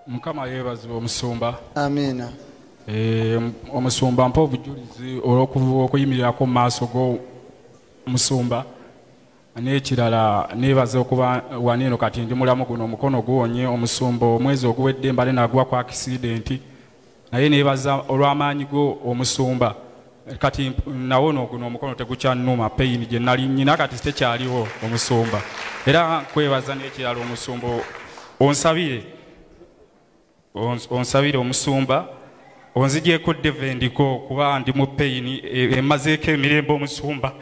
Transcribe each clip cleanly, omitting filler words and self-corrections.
Mukama yeebazibwe omusumba. Amina. Omusumba mpa obujulizi olw'okuyimirako mu maaso g'omusumba n'ekirala neebaza okuba wano kati ndi mulamu guno omukono guwonye omusumba omwezi oguwedde mbale nagwa ku akisidenti naye neebaza olw'amaanyi go omusumba kati nawono guno omukono tegukyannuma peyini gye nali nnyina kati tekyaliwo omusumba era nkwebaza n'ekirala omusumba onsabire omusumba onzigyeko devendiko kuba ndi mu peyini emazeeko emirembe omusumba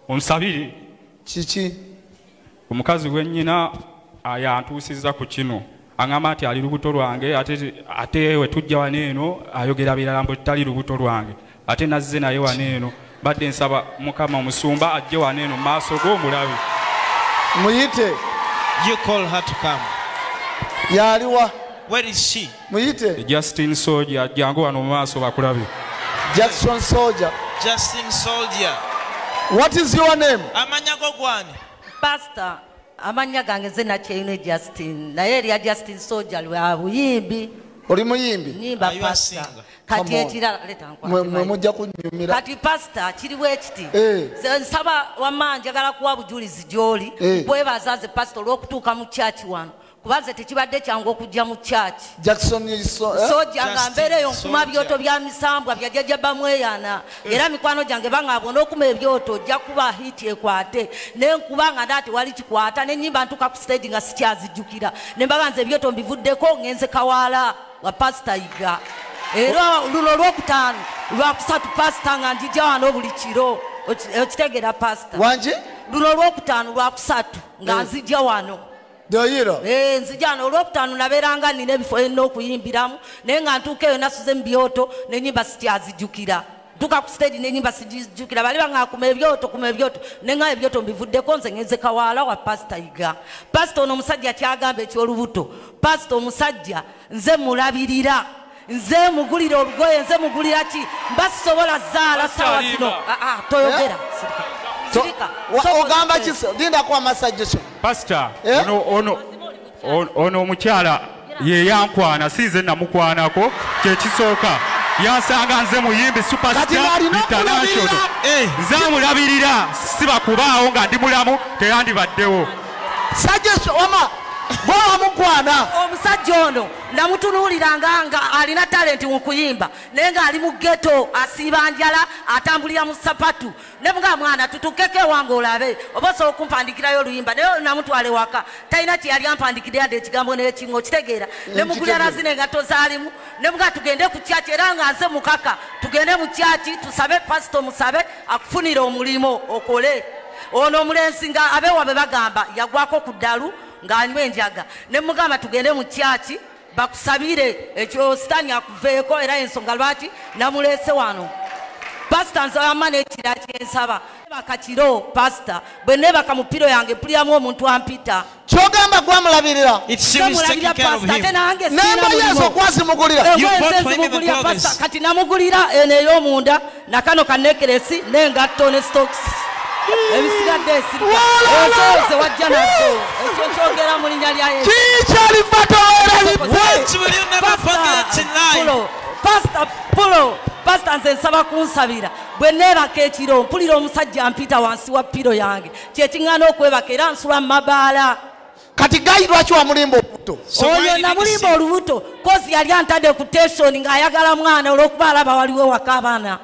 onsabire kiki omukazi wennyina yantuusiza ku kino aŋŋamba nti ali lubuto lwange ate we tujja wano eno ayogera birala mbu tali lubuto lwange ate nazze naye wano eno badde nsaba mukama omusumba ajje wano eno mu maaso g'omulabi muyite. You call her to come. Yaliwa. Where is she? Muyite. Justin Soldier jangu wano mu maaso bakulabi. Jackson Soldier. Justin Soldier. What is your name? Amanya go gwani. Pastor, amanya gange zena cheyune Justin. Na yeri ya Justin Soldier lwa buyimbi. Oli muyimbi? Nyimba pastor. Kati ekira leta nkwa. Mwe mujja kunyumira. Kati pastor kiriwe ekiti. Nsaba wamanja gala kuwa bujulizi joli. Bwebazaze pastor olw'okutuuka mu church wano. Kubanze tekibadde kyangu okujja mu church. Jackson Soldier nga mbeereyo nkuma byoto bya misambwa bya jjajja bamweyana. Era mikwano gyange bangabona okuma ebyoto ojja kuba hiti ekwate. Nenkuba nga ndati wali kikwata n'ennyimba ntuuka ku stage nga sikyazijjukira. Ne mbaganze ebyoto mbivuddeko ngenze Kawala wa pastor Iga. Era luno lwokutaano lwakusatu pastor nga njija wano buli kiro. Okitegera pastor. Wanje? Luno lwokutaano lwakusatu nga nzija wano. Doyiro. Nzijana olwokutaano nabeeranga nina ebifo ennyo okuyimbiramu naye nga ntuuka eyo nasuze mu byoto n'ennyimba sikyazijjukira. Ntuuka ku stage n'ennyimba sijjukira bali bangakuma ebyoto ne nga ebyoto mbivuddeko nze ngenze Kawala wa pastor Iga. Pastor ono omusajja kyagamba eky'olubuto. Pastor omusajja nze mulabirira. Nze mugulira olugoye nze mugulira ki mbasisobola zaala sawa zino. Toyogera. Ogamba kisa linda kwa masajja so. Pastor ono omukyala ye yankwana size namukwanako kyekisooka yansanga nze muyimbi superstar international nze mulabirira sibakubaawo nga ndi mulamu teyandibaddewo sajja wama bwa mukwana omusajja ono namutunuuliranga nga alina talenti mu kuyimba naye nga ali mu ghetto asiiba njala atambulira mu sapatu ne mga mwana tutukeke wange olabe oba osobola okumpandikirayo oluyimba naye namutwale waka talina kyeyali ampandikira yadde ekigambo n'ekingo kitegeera ne mugulira nazina engato zaalimu ne mga tugende ku kyaki era nga nze mukaka tugende mu kyaki tusabe pasito musabe akufunire omulimu okole ono omulenzi nga abeewabe bagamba yagwako ku ddalu ng'anywa enjaga ne mugamba tugende mu kyaki bakusabire ekyo sitaani akuveeko era ensonga lwaki namuleese wano pasita nsaba n'ekira kyensaba bakakiro pasita bwe neebaka mu piro yange mpuliramu omuntu ampita kyogamba gwamulabirira ate nange nemba yezo gwazimugulira enzenzimugulira pasita kati namugulira eno ey'omunda nakano kanekeresi n'engatto ne stocks ebisigadde esirze wajja nazo ekyo kyogera mu linnya lya Yesu pasita nze nsaba kunsabira bwe neebaka ekiro mpulira omusajja mpita wansi wa piro yange kyekiŋŋaana okwebaka era nsula mu mabaala kati gayi lwaki wamulimba olubuto oyo namulimba olubuto kozi yali antadde ku teshoni ng'ayagala mwana olw'okuba alaba waliwo waka abaana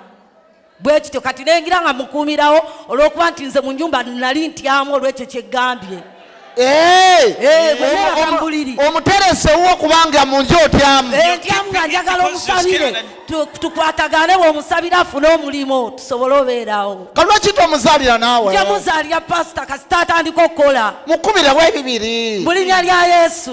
bwe kityo kati nengira nga mukuumirawo olw'okuba nti nze mu nnyumba nali ntyamu olw'ekyo kyeggambye omuterese wo kubanga mu nju otyamu ntyamu nga njagala omusabire tukwatagane bw'omusabire afune omulimu tusobole obeerawo kalwaki tomuzaalira naawe nja muzaalira pasita kasita atandika okukola mukubirawo ebibiri mu linnya lya Yesu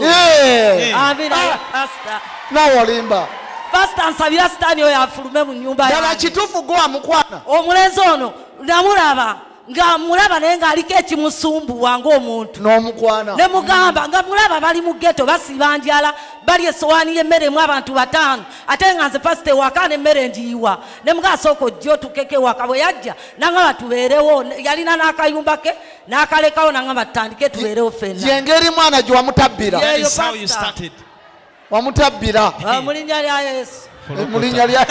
amina pasita naawe olimba pasita nsabira sitaani oyo afulume mu nnyumba yange ddala kituufu gwe wamukwana omulenzi ono namulaba nga mulaba naye ng'aliko ekimusumbuwa ng'omuntu n'omukwana ne mugamba nga mulaba bali mu ghetto basiiba njala bali essowaani y'emmere mu abantu 5 ate nga nze pasita ewaka n'emmere ngiyiwa ne mugamba sooka ojja otukeke ewaka bwe yajja nangamba tubeerewo yalina n'akayumba ke n'akalekawo nangamba tutandike tubeerewo ffenna yengeri mwana gye wamutabbira wamutabbira mu linnya lya Yesu mu linnya lya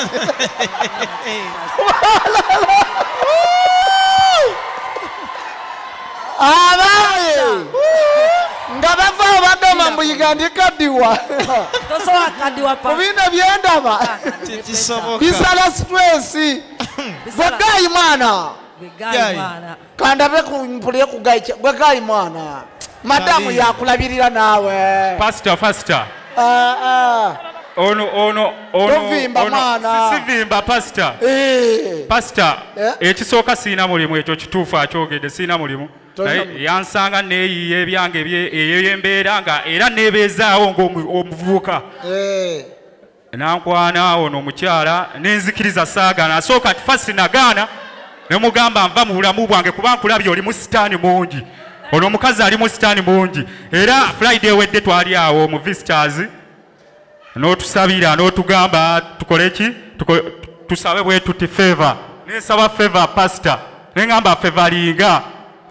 abaye nga bava bagamba mbuyigga ndikaddiwa tosobola kaddiwa pa kubina byendaba bisala stress bwegayi mwana kandabe kumpulire bwegayi mwana madamu yakulabirira naawe pastor ono Tovimba mwana. sivimba pastor pastor ekisooka siina mulimu ekyo kituufu akyogedde siina mulimu naye yansanga neeyiye ebyange eyo yembeera nga era neebeezaawo ng'omuvubuka nankwana ono omukyala nenzikiriza saagaana asooka fasi nagaana ne mugamba nva mu bulamu bwange kuba nkulabye oli mu sitaani mungi ono omukazi ali mu sitaani mungi era Friday wedde twali awo mu visitors n'otusabira n'otugamba tukole ki tusabe bwe tuti favor nesaba favor pastor nengamba favoringa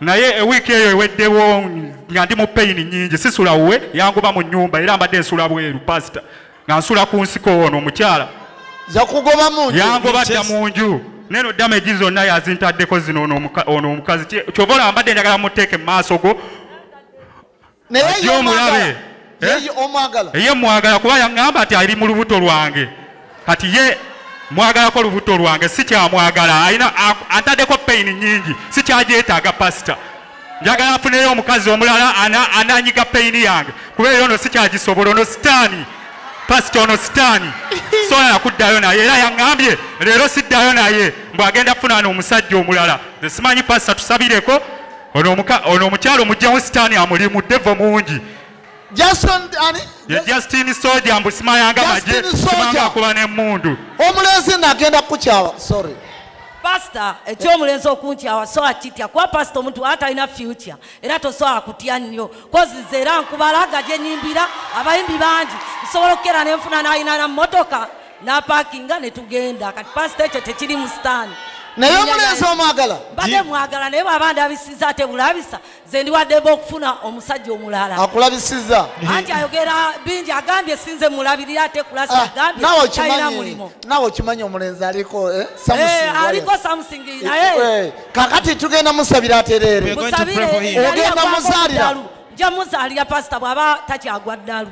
naye ewiiki eyo eweddewo nga ndi mu pain nyingi sisula wuwe yanguba mu nnyumba era mbadde nsula bweru pastor nga nsula ku nsiko ono omukyala yakugoba munju yangoba dda mu nju neno damage zonna yazintaddeko zino ono omukazi kyova olambadde njagala muteeke mu maaso go naye omulabe ye mwagala kuba yaŋŋamba ati ali mu lubuto lwange kati ye mwagalako lubuto lwange sikyamwagala alina antaddeko pain nyingi sikyagyetaaga pasita njagala afuneyo omukazi omulala ananyiga pain yange kubeera ono sikyagisobola ono sitaani pasita ono sitaani soyala kuddayo naye era yaŋŋambye leero siddayo naye mbwagenda kufunaana omusajja omulala simanyi pasita tusabireko ono omukyalo mugjamu sitaani amulimu devo mungi Justin Soja mbusimayanga maje simanga kuba n'emmundu omulenzi nagenda kukyawa sorry pastor ekyomulenzi okunkyawa so akitya kuba pastor omuntu atalina future era tosobola kutya nnyo kozize era nkubalaga gye nyimbira abayimbi bangi nsobola okukera nenfuna n'alina na mmotoka n'apakinga ne tugenda kati pastor ekyo tekiri mu sitaani naye omulenzi omwagala mbadde mwagala naye bwaba ndabisiza ate bulabisa ze ndiwaddemu okufuna omusajja omulala akulabisiza anti ayogera bingi agambye sinze mulabirira ate kulasi agambye talina mulimu nawe okimanyi omulenzi aliko aliko samusingi naye kakati tugenda musabira atereere ogenda muzaalira nja muzaalira pasita bw'aba takyagwa ddalu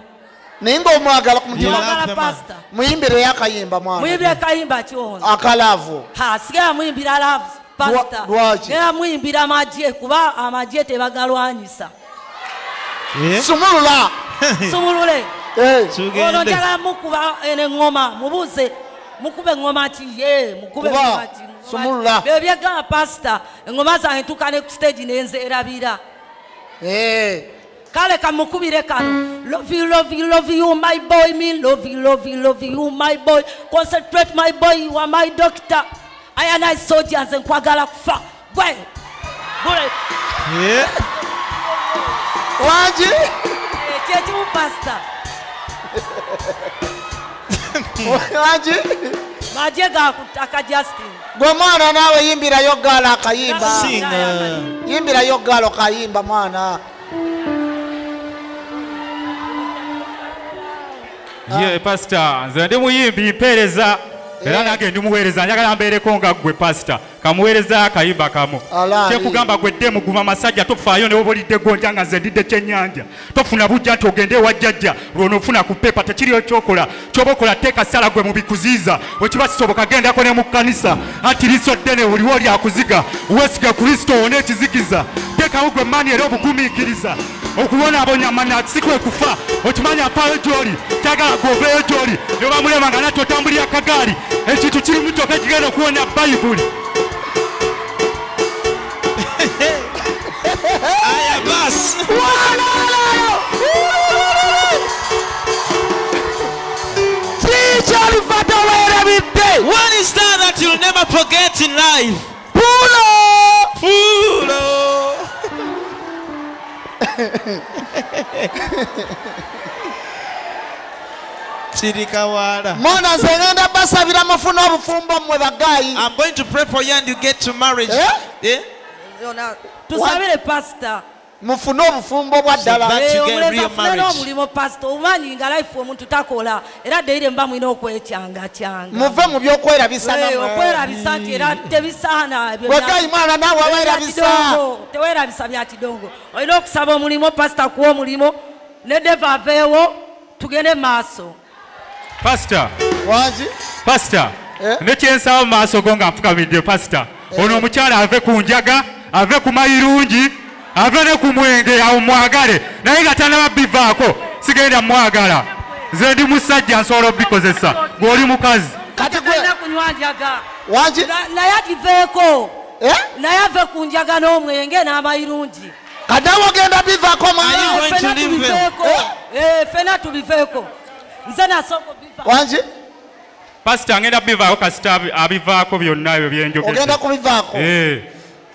naye ngaomwagala ku mutima pasita muyimbire yakayimba mwana muyimbire kayimba kyona akalaavu sigala muyimbira laavu pasita era muyimbira amagye kuba amagye tebagalwanyisa sumulula sumulule ono njagala mukuba eneŋŋoma mubuuze mukube eŋŋoma ki mukube eŋŋoma ki sumulula byo byegamba pasita eŋŋoma zange ntuuka ne ku stage nenzeerabira kale kamukubire kano love you my boy me love you my boy concentrate my boy you are my doctor I soldier nze nkwagala kufa gwe bule wangi kyekimu pastor wangi maje gakutaka Justin gwe mwana naawe yimbirayo gaala akayimba yimbirayo gaalo kayimba mwana ye pastor nze ndi muyimbi mpeereza era nange ndi muweereza njagala mbeereko nga ggwe pastor kamuweereza akayimba kamu kyekugamba gwe ddemu guma masajja tofaayo ne wobolidde gonja nga nze ndidde kyennyanja tofuna bujja nti ogende ewa jjajja lwonoofuna ku pepa tekiriyo kyokola kyoba okola teeka sala gwe mu bikuziiza wekiba kisoboka gendako ne mu kkanisa anti liiso ddene oliwo lyakuziga weesiga kristo owone ekizikiza teekawo gwe maani era obugumiikiriza okubonabonya mana sikwe kufa okimanyi afaayo gy'oli kyagala gwoveeyo gy'oli ne bamulema nga nati otambulira kagaali ekintu kirimu kyokka ekigenda okuwonya bayibuli aya basi kikyalifata weerabidde what is that you'll never forget in life Fulo Chirikawara. Mwana zengenda basabira mafuna obufumbo mwe bagayi. I'm going to pray for you and you get to marriage. Tusabire pastor. mufune obufumbo bwa ddala omulimo pasito omanyi nga life omuntu takola era deire mba mwina okwecyanga muve mu byokwerabisa okwerabisa nti era tebisaana bwegayi mwana naawe awerabisa tewerabisa bya kidongo olina okusaba omulimo pasita kuwa omulimo ne deva aveewo tugende maaso pasita wangi pasita nekyensaba mu maaso go nga nfukamidde pasita ono omukyala ave ku njaga ave ku mayirungi ave ne ku mwenge awo mwagale naye nga tanaba bivaako sigenda mwagala nze ndi musajja nsobola obikozesa gw'oli mukazi kati gwena kunywa njaga wangi naye agiveeko naye ave ku njaga n'omwenge n'amayirungi kadawe ogenda bivaako fena tubiveeko nze nasooka biva wangi pasita ngenda bivaako kasita abivaako byonna ebyo byenjogedde ogenda kubivaako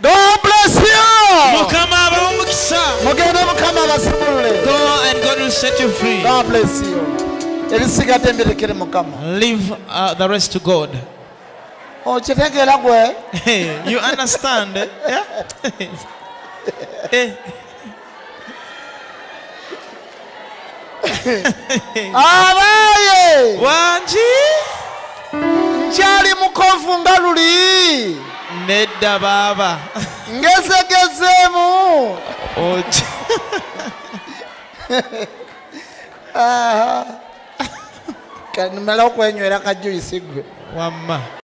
God bless you. Mukama abawumukisa. mugende mukama abasumulule Go and God will set you free. God bless you ebisigadde mbirekere mukama Leave the rest to God. okitegeera gwe You understand? Yeah? abaye Wanji? nkyali mukofu nga luli Nedda baba. ngezegezeemu kanimala okwenywera kajuyisi gwe Wamma.